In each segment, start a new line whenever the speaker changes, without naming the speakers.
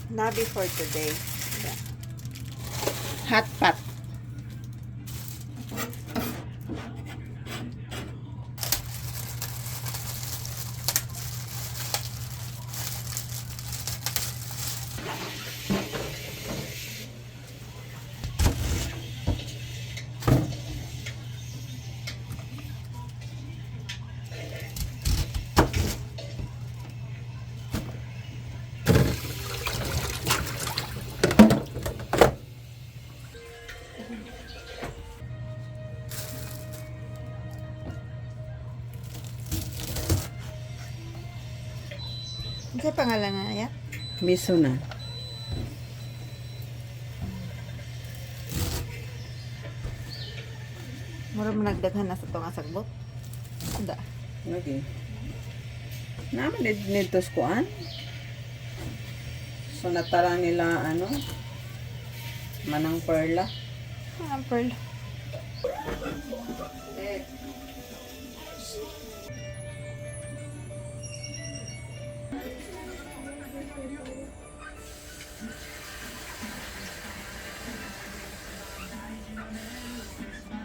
Nabi for today.
Hot pot.
Ano sa pangalan na yan?
Miso na.
Mura mo nagdaghan na sa itong asagbot. Ada.
Lagi. Naman nito kuan. So natara nila ano? Manang perla.
Ang pearl.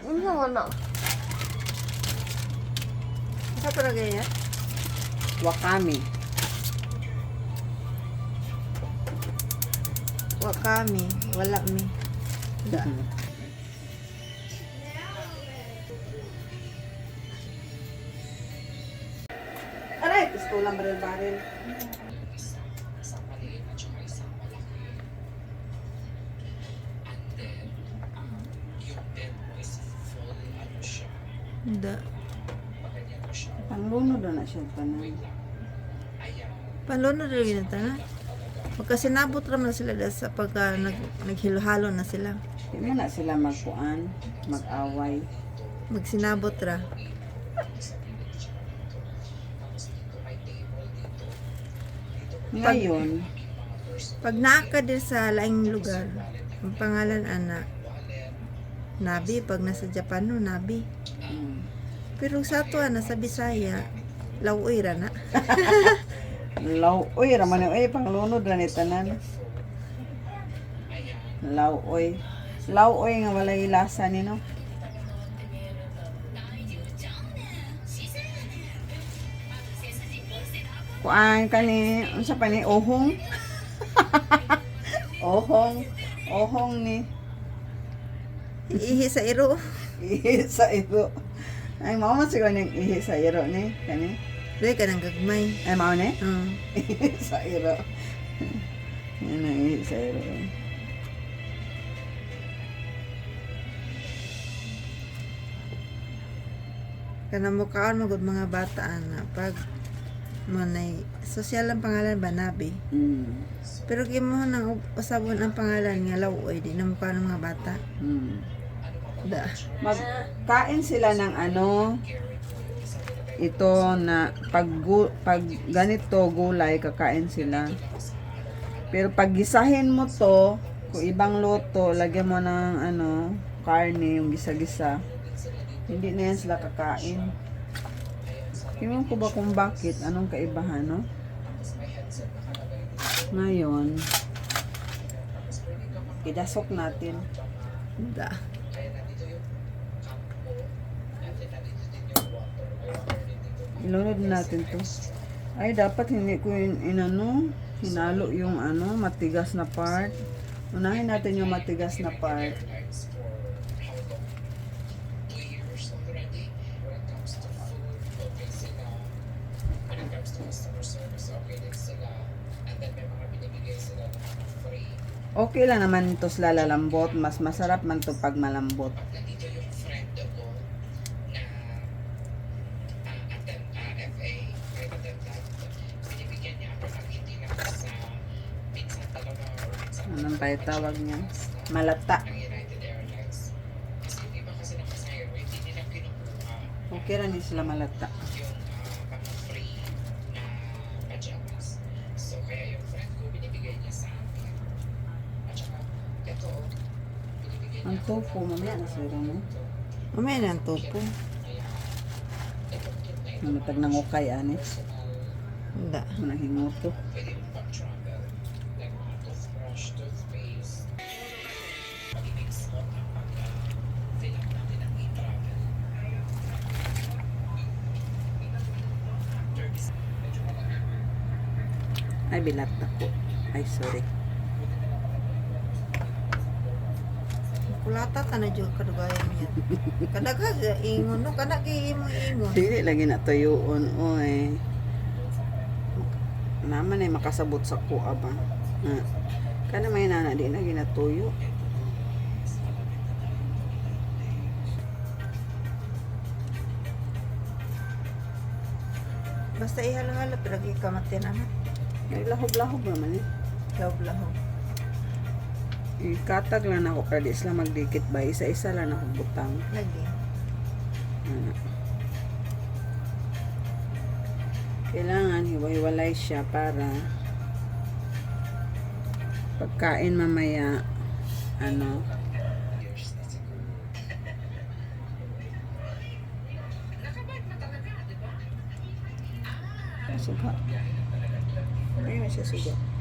Ano na? Ano talaga yan?
Wakami.
Wakami. Wala mi. Da.
Aray, gusto lang baril-baril.
Da.
Panglunod na siya tanan.
Panlono rin yun na. Magkasinabot naman sila dahil sa pagka naghilo-halo na sila.
Di mo na sila magkuan, mag-away.
Magsinabot ra.
Ngayon,
Pag naaka din sa laing lugar, ang pangalan ana Nabi. Pag nasa Japan no, Nabi.
mm,
Pero sa ato sa Bisaya, Lawoy ra na.
uy, raman uy, panglunod na ni tanan. Uy. Uy nga walay lasa ni no. Kuan kani, unsa pa ni ohong? ohong ni
Ihi sa iro.
ihi sa iro. Ay mao man siguro ning ihi sa iro ni kani.
Dahil ka ng gagmay.
Ay mao ni?
Uh,
Ihi sa iro. Yan ang ihi sa iro.
Kanamukaan mo gud mga bata na pag manay sosyal ang pangalan ba Nabi.
Mm.
Pero kimo nang usabon ang pangalan nga Lawoy di na mukha ng mga bata.
Mm.
Da.
Magkain sila ng ano, ito na pag ganito gulay kakain sila. Pero pag gisahin mo to, kung ibang luto, lagyan mo ng ano, karne, yung gisa-gisa. Hindi na yan sila kakain. Tingnan ko ba kung bakit, anong kaibahan, no? Ngayon, idasok natin.
Da.
Ilunod natin to. Ay, dapat hindi ko inano, hinalo yung ano, matigas na part. Unahin natin yung matigas na part. Okay lang naman ito sa lalambot. Mas masarap man to pag malambot. Anong tayo tawag niya? Malata. Okay rin sila malata. Ang tofu, mamaya na sila, no?
Mamaya na ang topo.
Namatag ng ukay, anis.
Da.
Manang hinguto. Ay, bilat ako. Ay, sorry.
Kulata ta na jud kadugayan niya. Kadagha sa ingon no, kana giimo ingon.
Dili lagi na tuyuon, oy. Naman ay makasabot sa kuha ba. Kana may nana di na ginatuyo.
Basta ihalo-halo pero gikamatin ana.
Ay, lahog-lahog naman eh.
Lahog-lahog.
Ikatag lang ako para di sila magdikit ba. Isa-isa lang ako butang.
Lagi.
Kailangan hiwa-hiwalay siya para pagkain mamaya suga. Ayun na siya suga.